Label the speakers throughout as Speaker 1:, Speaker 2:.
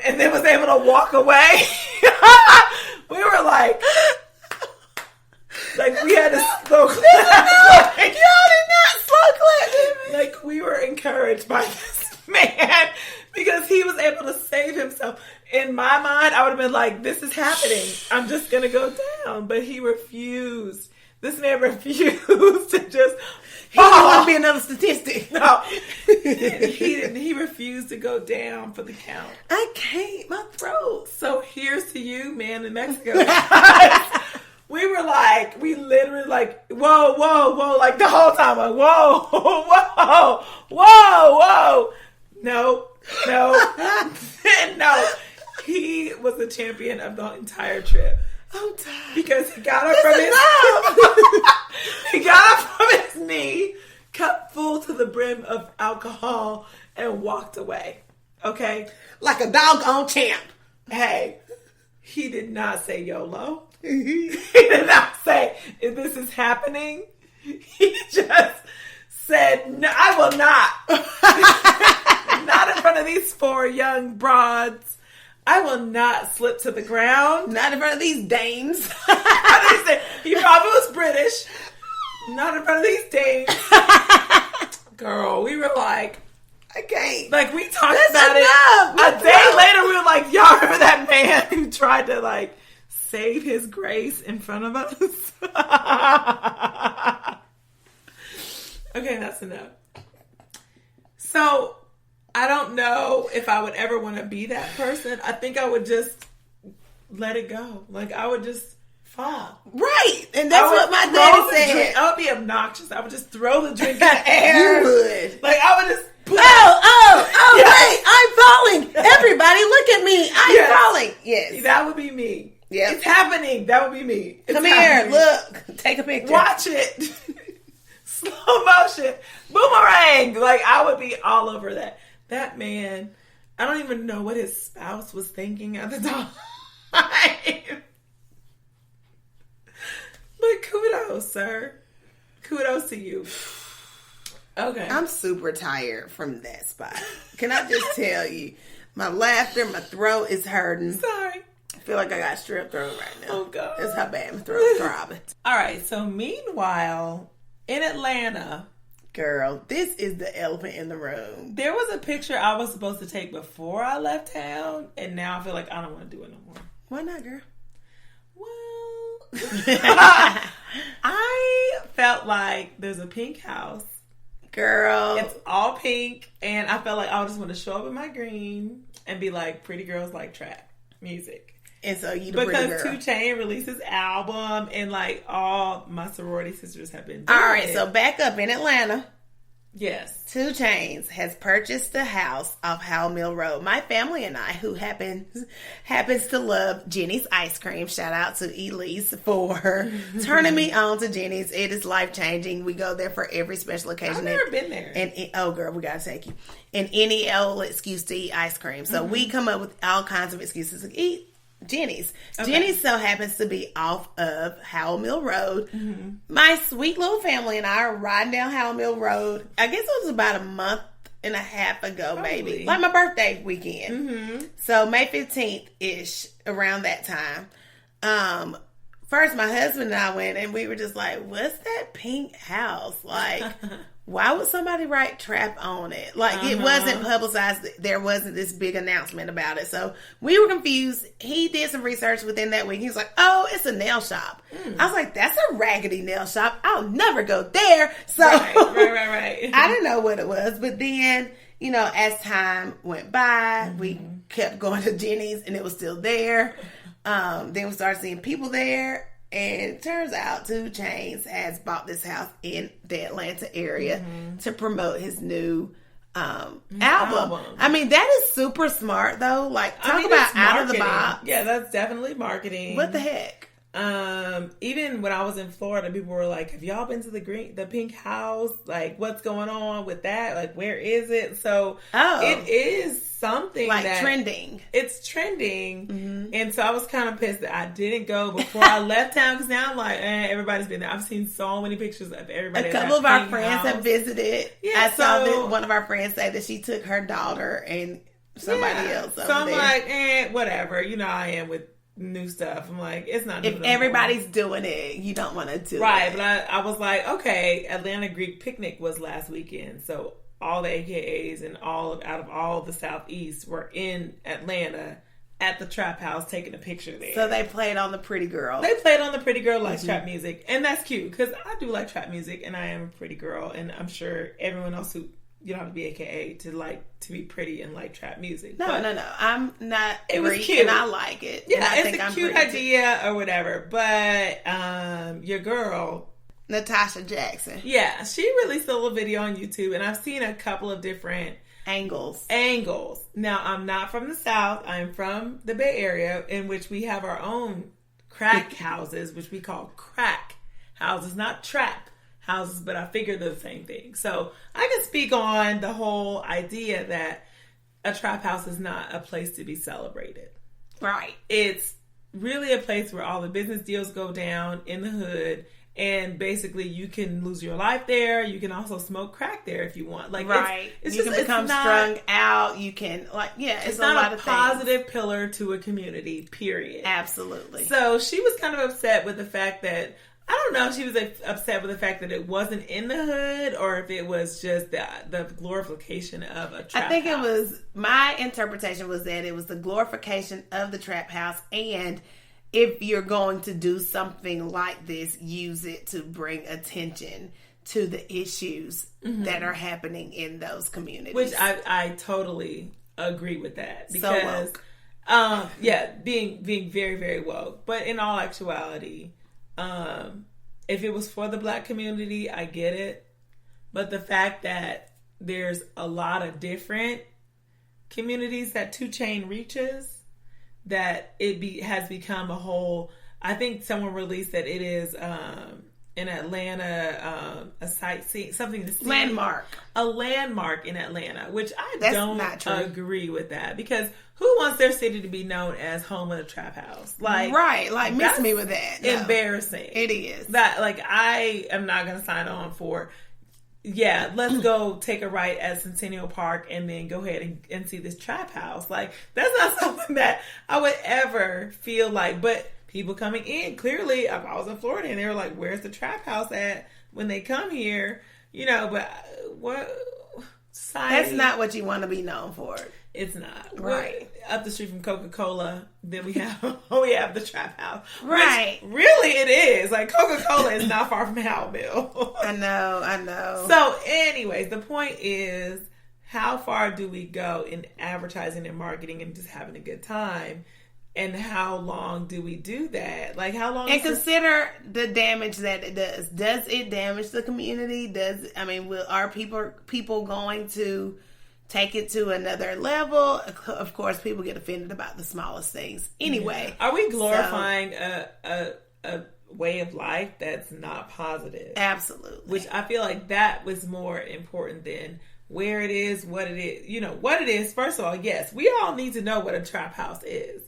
Speaker 1: and then was able to walk away. We were like we had to slow clap.
Speaker 2: Y'all did not slow clap.
Speaker 1: Like we were encouraged by this man because he was able to save himself. In my mind, I would have been like, this is happening. I'm just going to go down. But he refused. This man refused to just...
Speaker 2: He didn't want to be another statistic.
Speaker 1: No. He didn't. He refused to go down for the count.
Speaker 2: I can't. My throat.
Speaker 1: So here's to you, man, in Mexico. We were like, we literally like, whoa, whoa, whoa, like the whole time. Like, whoa, whoa, whoa, whoa. No, no, no. He was the champion of the entire trip.
Speaker 2: I'm tired.
Speaker 1: Because he got up from his he got up from his knee, cup full to the brim of alcohol, and walked away. Okay?
Speaker 2: Like a doggone champ.
Speaker 1: Hey, he did not say YOLO. He did not say, if this is happening. He just said, no, I will not. Not in front of these 4 young broads. I will not slip to the ground.
Speaker 2: Not in front of these dames.
Speaker 1: He probably was British. Not in front of these dames. Girl, we were like,
Speaker 2: I can't.
Speaker 1: Like, we talked
Speaker 2: That's
Speaker 1: about
Speaker 2: enough.
Speaker 1: it. A day later, we were like, y'all remember that man who tried to, like, save his grace in front of us? Okay, that's enough. So... I don't know if I would ever want to be that person. I think I would just let it go. Like, I would just fall.
Speaker 2: Right. And that's what my daddy said.
Speaker 1: I would be obnoxious. I would just throw the drink in the air.
Speaker 2: You would.
Speaker 1: Like, I would just...
Speaker 2: Oh,
Speaker 1: Yes.
Speaker 2: wait. I'm falling. Everybody, look at me. I'm falling. Yes.
Speaker 1: That would be me.
Speaker 2: Yep.
Speaker 1: It's happening. That would be me. It's
Speaker 2: Come
Speaker 1: happening.
Speaker 2: here. Look. Take a picture.
Speaker 1: Watch it. Slow motion. Boomerang. Like, I would be all over that. That man, I don't even know what his spouse was thinking at the time. But kudos, sir. Kudos to you. Okay.
Speaker 2: I'm super tired from that spot. Can I just tell you? My laughter, my throat is hurting.
Speaker 1: Sorry.
Speaker 2: I feel like I got strep throat right now.
Speaker 1: Oh, God.
Speaker 2: That's how bad my throat is throbbing.
Speaker 1: All right. So, meanwhile, in Atlanta...
Speaker 2: Girl, this is the elephant in the room.
Speaker 1: There was a picture I was supposed to take before I left town, and now I feel like I don't want to do it no more.
Speaker 2: Why not, girl?
Speaker 1: Well, I felt like there's a pink house.
Speaker 2: Girl.
Speaker 1: It's all pink, and I felt like I just want to show up in my green and be like, pretty girls like trap music.
Speaker 2: And so you the pretty girl.
Speaker 1: Because 2 Chainz released his album, and like all my sorority sisters have been doing
Speaker 2: all right,
Speaker 1: it.
Speaker 2: so back up in Atlanta.
Speaker 1: Yes.
Speaker 2: 2 Chainz has purchased a house off Howell Mill Road. My family and I, who happens to love Jenny's ice cream, shout out to Elise for turning me on to Jenny's. It is life-changing. We go there for every special occasion.
Speaker 1: I've never been there.
Speaker 2: And oh, girl, we got to take you. And any old excuse to eat ice cream. So we come up with all kinds of excuses to eat Jenny's. Okay. Jenny's so happens to be off of Howell Mill Road. Mm-hmm. My sweet little family and I are riding down Howell Mill Road. I guess it was about a month and a half ago, maybe. Like my birthday weekend. Mm-hmm. So May 15th-ish, around that time. First, my husband and I went, and we were just like, what's that pink house? Like, why would somebody write trap on it? Like, it wasn't publicized. There wasn't this big announcement about it. So we were confused. He did some research within that week. He was like, oh, it's a nail shop. I was like, that's a raggedy nail shop. I'll never go there. So
Speaker 1: right.
Speaker 2: I didn't know what it was. But then, you know, as time went by, we kept going to Jenny's, and it was still there. Then we started seeing people there, and it turns out 2 Chainz has bought this house in the Atlanta area to promote his new album. I mean, that is super smart, though. Like, talk about out of the box.
Speaker 1: Yeah, that's definitely marketing.
Speaker 2: What the heck?
Speaker 1: Even when I was in Florida, people were like, have y'all been to the pink house? Like, what's going on with that? Like, where is it? So it is something
Speaker 2: like
Speaker 1: that
Speaker 2: trending.
Speaker 1: It's trending. And so I was kind of pissed that I didn't go before I left town, because now I'm like, everybody's been there. I've seen so many pictures of everybody.
Speaker 2: A couple of our friends have visited. Yeah, I saw that one of our friends say that she took her daughter, and somebody else.
Speaker 1: So I'm like, whatever. You know, I am with new stuff. I'm like, it's not new.
Speaker 2: If everybody's doing it, you don't want to do it.
Speaker 1: Right. But I was like, okay, Atlanta Greek Picnic was last weekend. So all the AKAs and out of all the Southeast were in Atlanta at the Trap House taking a picture there.
Speaker 2: So they played on the Pretty Girl.
Speaker 1: They played on the Pretty Girl likes trap music. And that's cute because I do like trap music and I am a pretty girl. And I'm sure everyone else who, you don't have to be AKA to be pretty and like trap music.
Speaker 2: No. I'm not.
Speaker 1: It was
Speaker 2: Greek
Speaker 1: cute.
Speaker 2: And I like it.
Speaker 1: Yeah,
Speaker 2: and
Speaker 1: it's a cute idea or whatever. But your girl,
Speaker 2: Natasha Jackson.
Speaker 1: Yeah, she released a little video on YouTube, and I've seen a couple of different
Speaker 2: angles.
Speaker 1: Now, I'm not from the South. I'm from the Bay Area, in which we have our own crack houses, which we call crack houses, not trap houses, but I figure they're the same thing. So I can speak on the whole idea that a trap house is not a place to be celebrated.
Speaker 2: Right.
Speaker 1: It's really a place where all the business deals go down in the hood. And basically, you can lose your life there. You can also smoke crack there if you want. Like,
Speaker 2: right.
Speaker 1: It's
Speaker 2: you
Speaker 1: just,
Speaker 2: can become strung out. You can, it's a lot
Speaker 1: not a
Speaker 2: of
Speaker 1: positive pillar to a community, period.
Speaker 2: Absolutely.
Speaker 1: So she was kind of upset with the fact that, I don't know if she was upset with the fact that it wasn't in the hood or if it was just the glorification of a trap house.
Speaker 2: I think it was, my interpretation was that it was the glorification of the trap house, and if you're going to do something like this, use it to bring attention to the issues that are happening in those communities.
Speaker 1: Which I totally agree with that. Because,
Speaker 2: so woke.
Speaker 1: Being very, very woke. But in all actuality, if it was for the Black community, I get it. But the fact that there's a lot of different communities that 2 Chainz reaches, that has become a whole. I think someone released that it is in Atlanta a sightseeing, something to see, a landmark in Atlanta, which I don't agree with that, because who wants their city to be known as home of the trap house?
Speaker 2: Miss me with that. No.
Speaker 1: Embarrassing.
Speaker 2: It is
Speaker 1: that. I am not going to sign on for. Yeah, let's go take a ride at Centennial Park and then go ahead and see this trap house. That's not something that I would ever feel like. But people coming in, clearly, I was in Florida and they were like, where's the trap house at when they come here? But what? Society,
Speaker 2: that's not what you want to be known for.
Speaker 1: It's not.
Speaker 2: Right.
Speaker 1: Up the street from Coca-Cola, then we have the trap house.
Speaker 2: Right.
Speaker 1: Really it is. Coca-Cola is not far from Howell.
Speaker 2: I know.
Speaker 1: So anyways, the point is, how far do we go in advertising and marketing and just having a good time? And how long do we do that? How long?
Speaker 2: And consider the damage that it does. Does it damage the community? Are people going to take it to another level? Of course, people get offended about the smallest things. Anyway,
Speaker 1: are we glorifying a way of life that's not positive?
Speaker 2: Absolutely.
Speaker 1: Which I feel like that was more important than where it is, what it is. What it is. First of all, yes, we all need to know what a trap house is.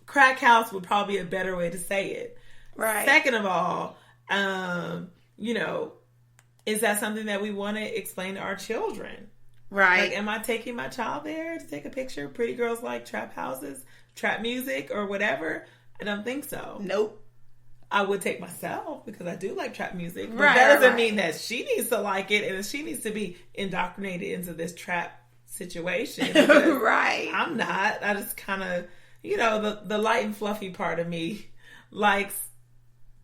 Speaker 1: Crack house would probably be a better way to say it.
Speaker 2: Right.
Speaker 1: Second of all, is that something that we want to explain to our children?
Speaker 2: Right.
Speaker 1: Am I taking my child there to take a picture? Pretty girls like trap houses, trap music, or whatever? I don't think so.
Speaker 2: Nope.
Speaker 1: I would take myself because I do like trap music. But that doesn't mean that she needs to like it and she needs to be indoctrinated into this trap situation.
Speaker 2: Right.
Speaker 1: I'm not. I just kind of, the light and fluffy part of me likes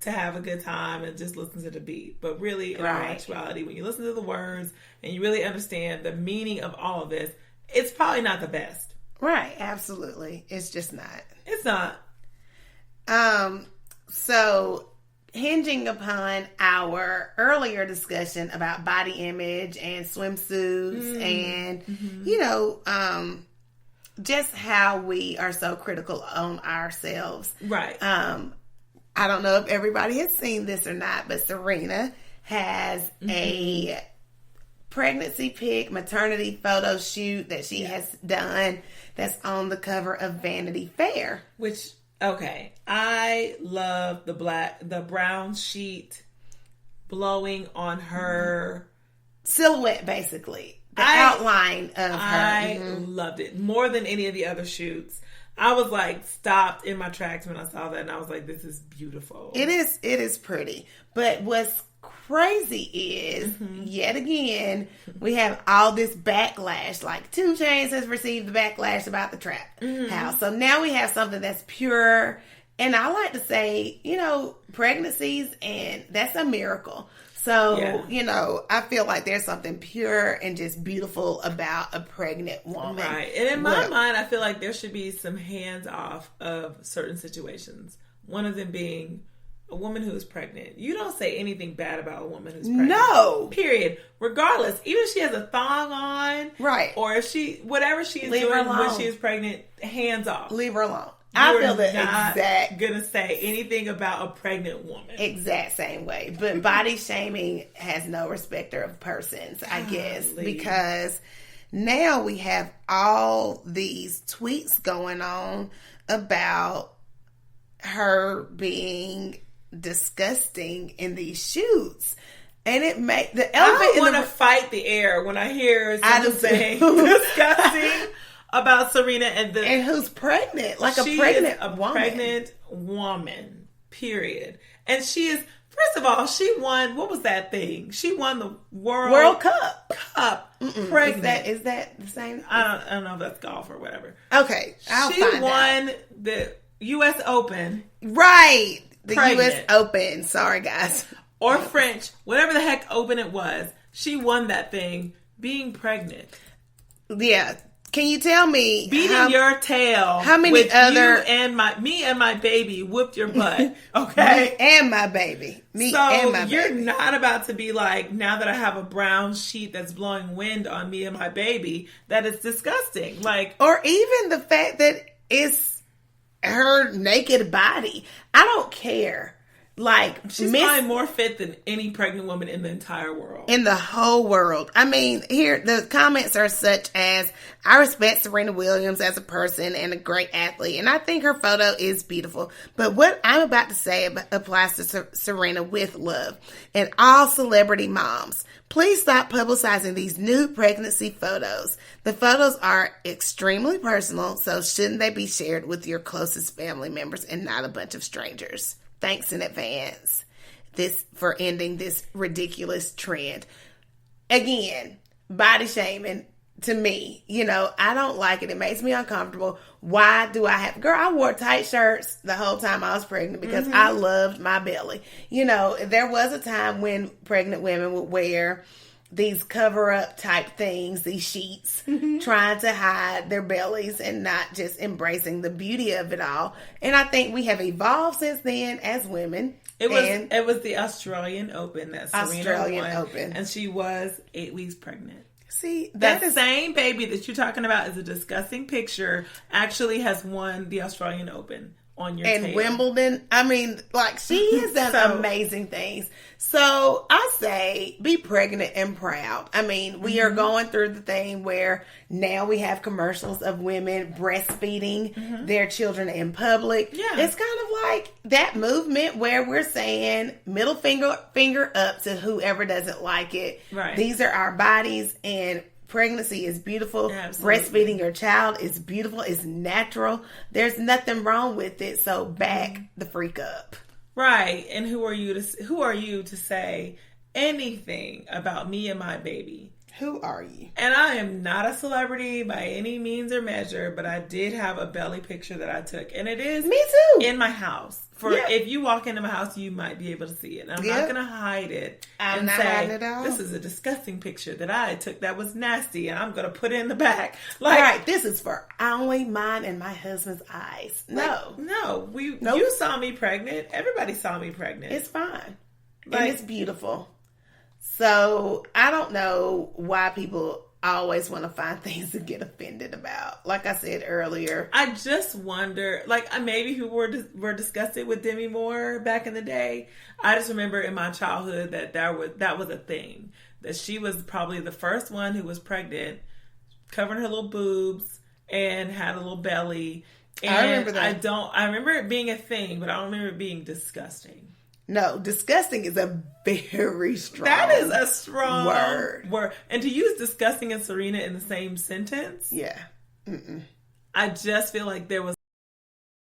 Speaker 1: to have a good time and just listen to the beat. But really, in all actuality, when you listen to the words and you really understand the meaning of all of this, it's probably not the best.
Speaker 2: Right. Absolutely. It's just not.
Speaker 1: It's not.
Speaker 2: So, hinging upon our earlier discussion about body image and swimsuits and, just how we are so critical on ourselves.
Speaker 1: Right.
Speaker 2: I don't know if everybody has seen this or not, but Serena has a pregnancy pic, maternity photo shoot that she has done that's on the cover of Vanity Fair.
Speaker 1: Which, okay, I love the brown sheet blowing on her
Speaker 2: silhouette, basically. outline of her.
Speaker 1: I loved it more than any of the other shoots. I was like stopped in my tracks when I saw that, and I was like, "This is beautiful."
Speaker 2: It is pretty. But what's crazy is yet again we have all this backlash. Like 2 Chainz has received the backlash about the trap house, so now we have something that's pure. And I like to say, pregnancies, and that's a miracle. So, I feel like there's something pure and just beautiful about a pregnant woman.
Speaker 1: Right. And in my mind, I feel like there should be some hands off of certain situations. One of them being a woman who is pregnant. You don't say anything bad about a woman who's pregnant.
Speaker 2: No.
Speaker 1: Period. Regardless. Even if she has a thong on.
Speaker 2: Right.
Speaker 1: Or if whatever she is doing when she is pregnant, hands off.
Speaker 2: Leave her alone. I feel the
Speaker 1: exact gonna say anything about a pregnant woman.
Speaker 2: Exact same way. But body shaming has no respecter of persons, I guess. Because now we have all these tweets going on about her being disgusting in these shoots. And it make the elephant
Speaker 1: I want to fight the air when I hear someone saying disgusting about Serena and
Speaker 2: who's pregnant, like a
Speaker 1: pregnant woman, period. And she is, first of all, she won, what was that thing? She won the World
Speaker 2: Cup.
Speaker 1: Pregnant.
Speaker 2: Is that the same?
Speaker 1: I don't know if that's golf or whatever.
Speaker 2: Okay,
Speaker 1: she won the U.S. Open.
Speaker 2: Right, the
Speaker 1: pregnant.
Speaker 2: U.S. Open. Sorry, guys.
Speaker 1: Or French, whatever the heck Open it was. She won that thing being pregnant.
Speaker 2: Yeah. Can you tell me
Speaker 1: beating your tail?
Speaker 2: How many other
Speaker 1: you and me and my baby whooped your butt? Okay,
Speaker 2: me and my baby.
Speaker 1: You're not about to be like, now that I have a brown sheet that's blowing wind on me and my baby, that is disgusting. Like,
Speaker 2: or even the fact that it's her naked body. I don't care. Like,
Speaker 1: she's probably more fit than any pregnant woman in the entire world.
Speaker 2: In the whole world. I mean, here, the comments are such as, I respect Serena Williams as a person and a great athlete, and I think her photo is beautiful. But what I'm about to say applies to Serena with love. And all celebrity moms, please stop publicizing these new pregnancy photos. The photos are extremely personal, so shouldn't they be shared with your closest family members and not a bunch of strangers? Thanks in advance for ending this ridiculous trend. Again, body shaming to me, I don't like it. It makes me uncomfortable. Why do I wore tight shirts the whole time I was pregnant because I loved my belly. There was a time when pregnant women would wear these cover-up type things, these sheets, trying to hide their bellies and not just embracing the beauty of it all. And I think we have evolved since then as women.
Speaker 1: It was the Australian Open that Serena won.
Speaker 2: Open.
Speaker 1: And she was 8 weeks pregnant.
Speaker 2: See,
Speaker 1: that same baby that you're talking about is a disgusting picture actually has won the Australian Open on your tail.
Speaker 2: Wimbledon. I mean, like, she has done amazing things. So I say be pregnant and proud. I mean, we are going through the thing where now we have commercials of women breastfeeding their children in public. Yeah. It's kind of like that movement where we're saying middle finger up to whoever doesn't like it. Right. These are our bodies, and pregnancy is beautiful. Absolutely. Breastfeeding your child is beautiful. It's natural. There's nothing wrong with it. So back the freak up.
Speaker 1: Right. And who are you to say anything about me and my baby?
Speaker 2: Who are you?
Speaker 1: And I am not a celebrity by any means or measure, but I did have a belly picture that I took, and it is
Speaker 2: me too
Speaker 1: in my house. If you walk into my house, you might be able to see it. And I'm not going to hide it and say, this is a disgusting picture that I took that was nasty, and I'm going to put it in the back.
Speaker 2: Like, right, this is for only mine and my husband's eyes. No.
Speaker 1: You saw me pregnant. Everybody saw me pregnant.
Speaker 2: It's fine. And it's beautiful. So, I don't know why people always want to find things to get offended about. Like I said earlier,
Speaker 1: I just wonder, maybe people were disgusted with Demi Moore back in the day. I just remember in my childhood that was a thing, that she was probably the first one who was pregnant, covering her little boobs and had a little belly. And
Speaker 2: I remember that.
Speaker 1: I remember it being a thing, but I don't remember it being disgusting.
Speaker 2: No, disgusting is a very strong
Speaker 1: That is a strong
Speaker 2: word.
Speaker 1: And to use disgusting and Serena in the same sentence.
Speaker 2: Yeah.
Speaker 1: I just feel like there was